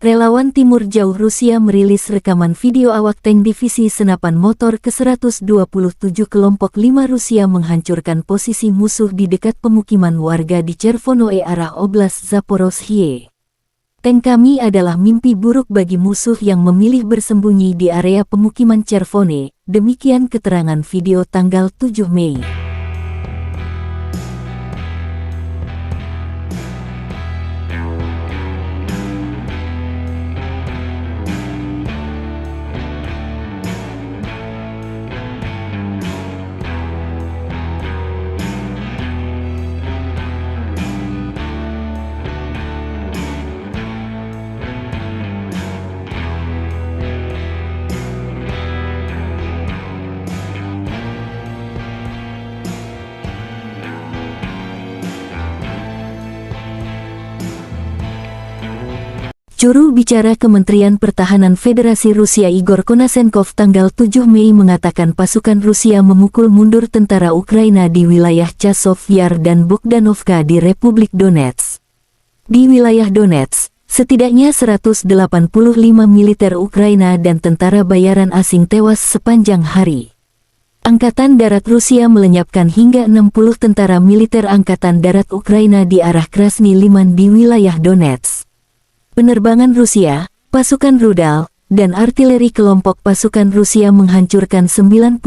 Relawan Timur Jauh Rusia merilis rekaman video awak tank divisi senapan motor ke-127 kelompok 5 Rusia menghancurkan posisi musuh di dekat pemukiman warga di Chervonoe arah Oblast Zaporozhye. Tank kami adalah mimpi buruk bagi musuh yang memilih bersembunyi di area pemukiman Chervone, demikian keterangan video tanggal 7 Mei. Juru bicara Kementerian Pertahanan Federasi Rusia Igor Konashenkov tanggal 7 Mei mengatakan pasukan Rusia memukul mundur tentara Ukraina di wilayah Chazov Yar dan Bogdanovka di Republik Donetsk. Di wilayah Donetsk, setidaknya 185 militer Ukraina dan tentara bayaran asing tewas sepanjang hari. Angkatan Darat Rusia melenyapkan hingga 60 tentara militer Angkatan Darat Ukraina di arah Krasny Liman di wilayah Donetsk. Penerbangan Rusia, pasukan rudal, dan artileri kelompok pasukan Rusia menghancurkan 98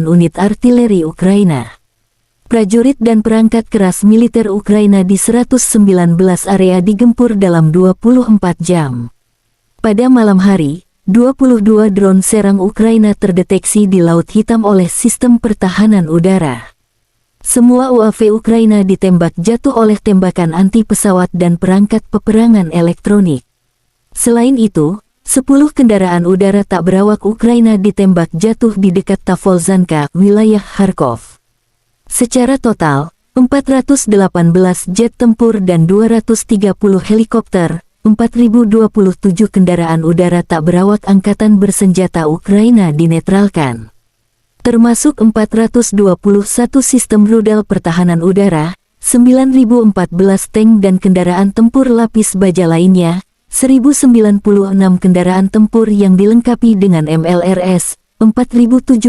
unit artileri Ukraina. Prajurit dan perangkat keras militer Ukraina di 119 area digempur dalam 24 jam. Pada malam hari, 22 drone serang Ukraina terdeteksi di Laut Hitam oleh sistem pertahanan udara. Semua UAV Ukraina ditembak jatuh oleh tembakan anti-pesawat dan perangkat peperangan elektronik. Selain itu, 10 kendaraan udara tak berawak Ukraina ditembak jatuh di dekat Tavolzhanka, wilayah Kharkov. Secara total, 418 jet tempur dan 230 helikopter, 4.027 kendaraan udara tak berawak angkatan bersenjata Ukraina dinetralkan. Termasuk 421 sistem rudal pertahanan udara, 9.014 tank dan kendaraan tempur lapis baja lainnya, 1.096 kendaraan tempur yang dilengkapi dengan MLRS, 4.754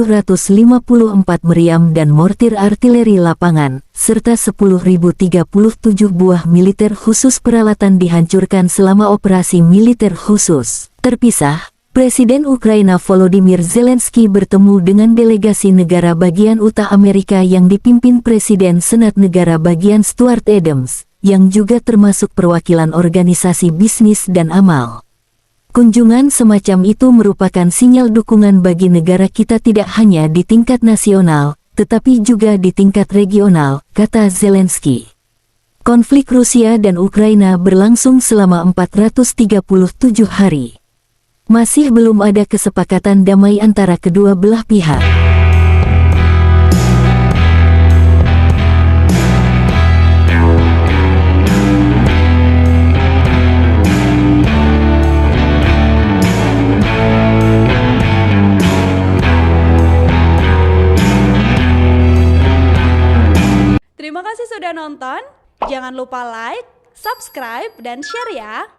meriam dan mortir artileri lapangan, serta 10.037 buah militer khusus peralatan dihancurkan selama operasi militer khusus. Terpisah, Presiden Ukraina Volodymyr Zelensky bertemu dengan delegasi negara bagian Utah Amerika yang dipimpin Presiden Senat Negara bagian Stuart Adams, yang juga termasuk perwakilan organisasi bisnis dan amal. Kunjungan semacam itu merupakan sinyal dukungan bagi negara kita tidak hanya di tingkat nasional, tetapi juga di tingkat regional, kata Zelensky. Konflik Rusia dan Ukraina berlangsung selama 437 hari. Masih belum ada kesepakatan damai antara kedua belah pihak. Terima kasih sudah nonton. Jangan lupa like, subscribe, dan share ya.